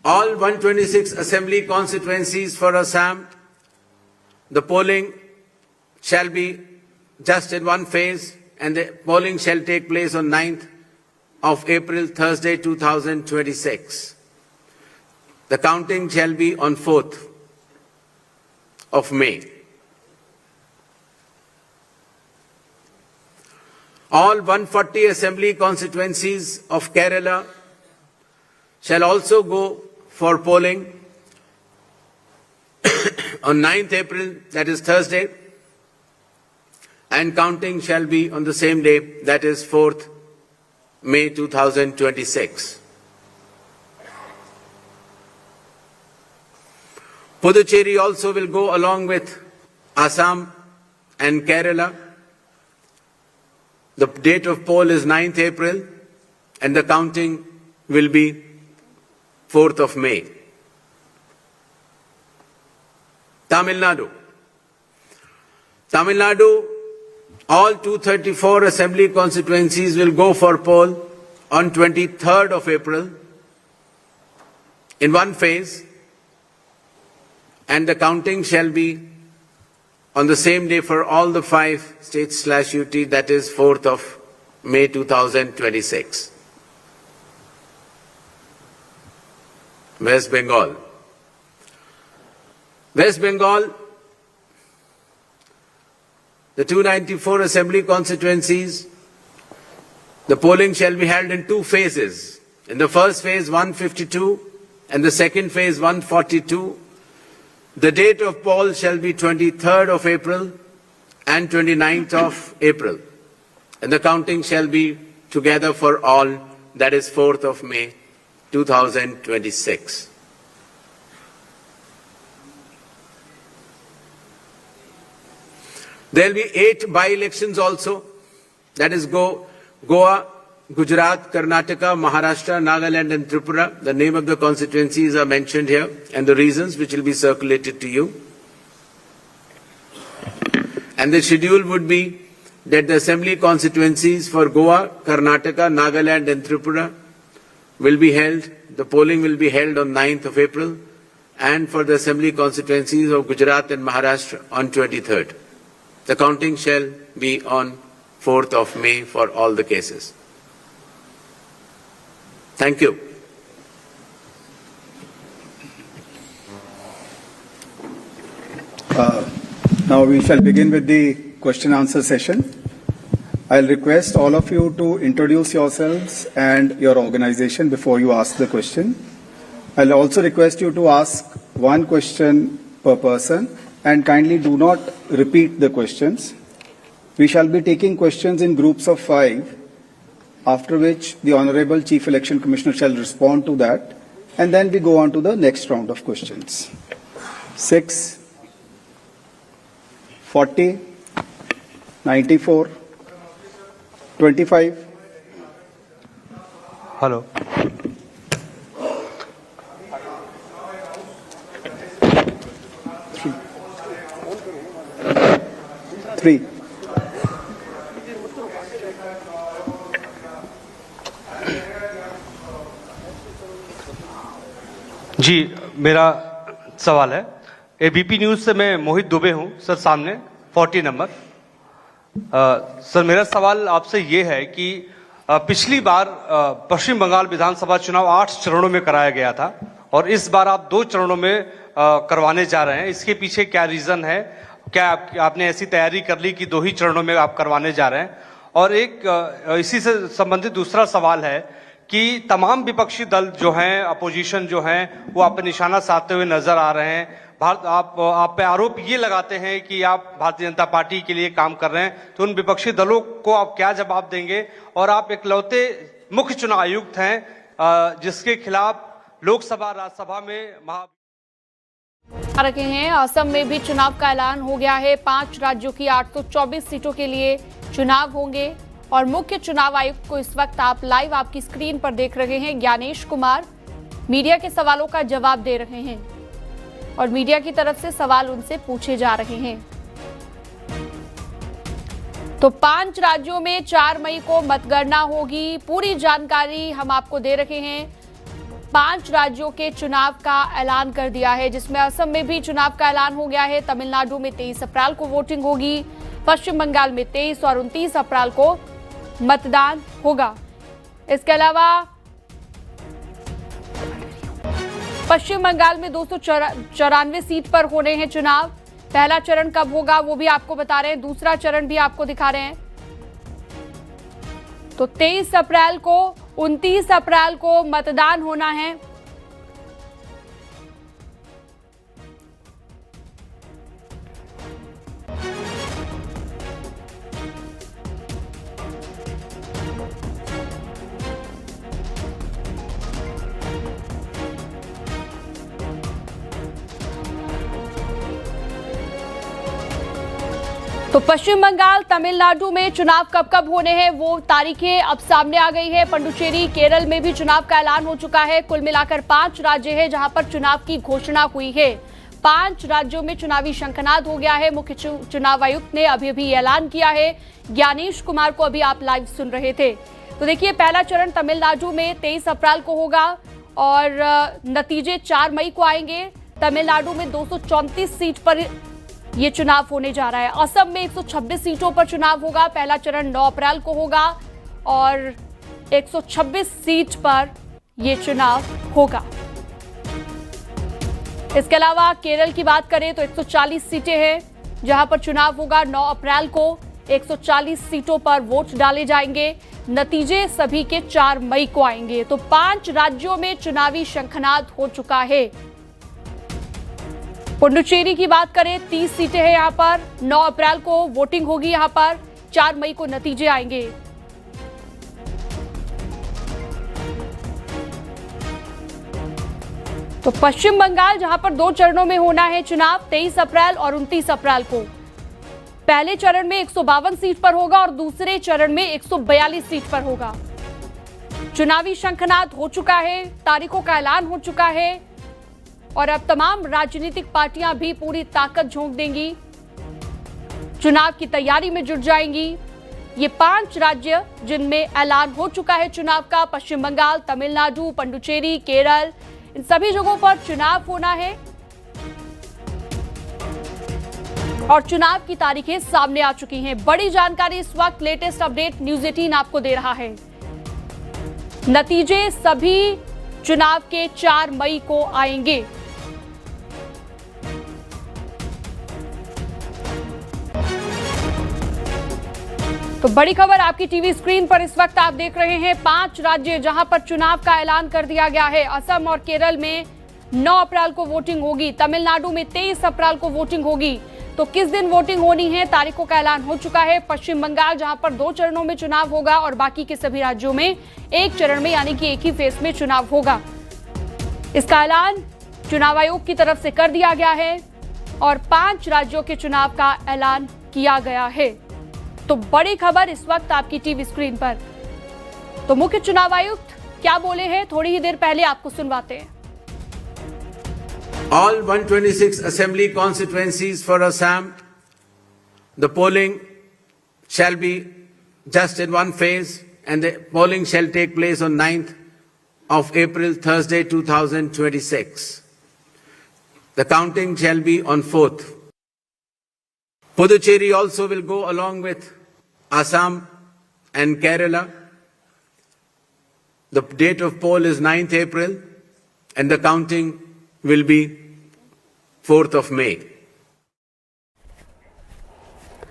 All 126 assembly constituencies for Assam, the polling shall be just in one phase, and the polling shall take place on 9th of April, Thursday, 2026. The counting shall be on 4th of May. All 140 assembly constituencies of Kerala shall also go for polling on 9th April, that is Thursday, and counting shall be on the same day, that is 4th May 2026. Puducherry also will go along with Assam and Kerala. The date of poll is 9th April and the counting will be 4th of May. Tamil Nadu. Tamil Nadu, all 234 assembly constituencies will go for poll on 23rd of April in one phase, and the counting shall be on the same day for all the 5 states/UT, that is 4th of May 2026. West Bengal. West Bengal, the 294 assembly constituencies, the polling shall be held in 2 phases. In the first phase, 152, and the second phase, 142. The date of poll shall be 23rd of April and 29th of April, and the counting shall be together for all, that is 4th of May 2026. There will be 8 by-elections also, that is Goa, Gujarat, Karnataka, Maharashtra, Nagaland and Tripura. The name of the constituencies are mentioned here and the reasons, which will be circulated to you. And the schedule would be that the assembly constituencies for Goa, Karnataka, Nagaland and Tripura will be held, the polling will be held on 9th of April, and for the assembly constituencies of Gujarat and Maharashtra on 23rd. The counting shall be on 4th of May for all the cases. Thank you. Now we shall begin with the question answer session. I'll request all of you to introduce yourselves and your organization before you ask the question. I'll also request you to ask one question per person and kindly do not repeat the questions. We shall be taking questions in groups of 5, after which the Honorable Chief Election Commissioner shall respond to that, and then we go on to the next round of questions. 6, 40, 94, 25. Hello. 3. जी, मेरा सवाल है, ABP news से मैं मोहित दुबे हूं sir, सामने 40 number. Sir, मेरा सवाल आपसे ये है कि पिछली बार पश्चिम बंगाल विधानसभा चुनाव 8 चरणों में कराया गया था और इस बार आप 2 चरणों में करवाने जा रहे हैं। इसके पीछे क्या रीजन है? क्या आपने ऐसी तैयारी कर ली कि 2 ही चरणों में आप करवाने जा रहे हैं? और एक इसी से संबंधित दूसरा सवाल है कि तमाम विपक्षी दल जो हैं, अपोजिशन जो हैं, वो आप पे निशाना साधते हुए नजर आ रहे हैं। आप पे आरोप ये लगाते हैं कि आप भारतीय जनता पार्टी के लिए काम कर रहे हैं, तो उन विपक्षी दलों को आप क्या जवाब देंगे? और आप इकलौते मुख्य चुनाव आयुक्त हैं जिसके खिलाफ लोकसभा राज्यसभा में रखे हैं। असम में भी चुनाव का ऐलान हो गया है। 5 राज्यों की 824 सीटों के लिए चुनाव होंगे और मुख्य चुनाव आयुक्त को इस वक्त आप लाइव आपकी स्क्रीन पर देख रहे हैं। ज्ञानेश कुमार मीडिया के सवालों का जवाब दे रहे हैं और मीडिया की तरफ से सवाल उनसे पूछे जा रहे हैं। तो 5 राज्यों में 4 मई को मतगणना होगी। पूरी जानकारी हम आपको दे रहे हैं। 5 राज्यों के चुनाव का ऐलान कर दिया है, जिसमें असम में भी चुनाव का ऐलान हो गया है। तमिलनाडु में 23 अप्रैल को वोटिंग होगी, पश्चिम बंगाल में 23 और 29 अप्रैल को मतदान होगा। इसके अलावा पश्चिम बंगाल में 294 सीट पर होने हैं चुनाव। पहला चरण कब होगा वो भी आपको बता रहे हैं, दूसरा चरण भी आपको दिखा रहे हैं। तो 23 अप्रैल को, 29 अप्रैल को मतदान होना है। तो पश्चिम बंगाल, तमिलनाडु में चुनाव कब कब होने हैं वो तारीखें अब सामने आ गई है। पुडुचेरी, केरल में भी चुनाव का ऐलान हो चुका है। कुल मिलाकर 5 राज्य हैं जहां पर चुनाव की घोषणा हुई है। 5 राज्यों में चुनावी शंखनाद हो गया है। मुख्य चुनाव आयुक्त ने अभी ऐलान किया है। ज्ञानेश कुमार को अभी आप लाइव सुन रहे थे। तो देखिए, पहला चरण तमिलनाडु में 23 अप्रैल को होगा और नतीजे 4 मई को आएंगे। तमिलनाडु में 234 सीट पर ये चुनाव होने जा रहा है। असम में 126 सीटों पर चुनाव होगा। पहला चरण 9 अप्रैल को होगा और 126 सीट पर ये चुनाव होगा। इसके अलावा केरल की बात करें तो 140 सीटें हैं जहां पर चुनाव होगा 9 अप्रैल को। 140 सीटों पर वोट डाले जाएंगे। नतीजे सभी के 4 मई को आएंगे। तो 5 राज्यों में चुनावी शंखनाद हो चुका है। पुडुचेरी की बात करें, 30 सीटें हैं यहां पर। 9 अप्रैल को वोटिंग होगी यहां पर, 4 मई को नतीजे आएंगे। तो पश्चिम बंगाल, जहां पर 2 चरणों में होना है चुनाव, 23 अप्रैल और 29 अप्रैल को। पहले चरण में 152 सीट पर होगा और दूसरे चरण में 142 सीट पर होगा। चुनावी शंखनाद हो चुका है, तारीखों का ऐलान हो चुका है और अब तमाम राजनीतिक पार्टियां भी पूरी ताकत झोंक देंगी, चुनाव की तैयारी में जुट जाएंगी। ये 5 राज्य जिनमें ऐलान हो चुका है चुनाव का, पश्चिम बंगाल, तमिलनाडु, पुडुचेरी, केरल, इन सभी जगहों पर चुनाव होना है और चुनाव की तारीखें सामने आ चुकी हैं। बड़ी जानकारी इस वक्त, लेटेस्ट अपडेट न्यूज़ 18 आपको दे रहा है। नतीजे सभी चुनाव के 4 मई को आएंगे। तो बड़ी खबर आपकी टीवी स्क्रीन पर इस वक्त आप देख रहे हैं। 5 राज्य जहां पर चुनाव का ऐलान कर दिया गया है। असम और केरल में 9 अप्रैल को वोटिंग होगी। तमिलनाडु में 23 अप्रैल को वोटिंग होगी। तो किस दिन वोटिंग होनी है, तारीखों का ऐलान हो चुका है। पश्चिम बंगाल, जहां पर 2 चरणों में चुनाव होगा और बाकी के सभी राज्यों में 1 चरण में, यानी कि एक ही फेज में चुनाव होगा। इसका ऐलान चुनाव आयोग की तरफ से कर दिया गया है और 5 राज्यों के चुनाव का ऐलान किया गया है। तो बड़ी खबर इस वक्त आपकी टीवी स्क्रीन पर। तो मुख्य चुनाव आयुक्त क्या बोले हैं, थोड़ी ही देर पहले आपको सुनवाते हैं। All 126 assembly constituencies for Assam, the polling shall be just in one phase and the polling shall take place on 9th of April, Thursday, 2026. The counting shall be on 4th. Puducherry also will go along with Assam and Kerala. The date of poll is 9th April and the counting will be 4th of May.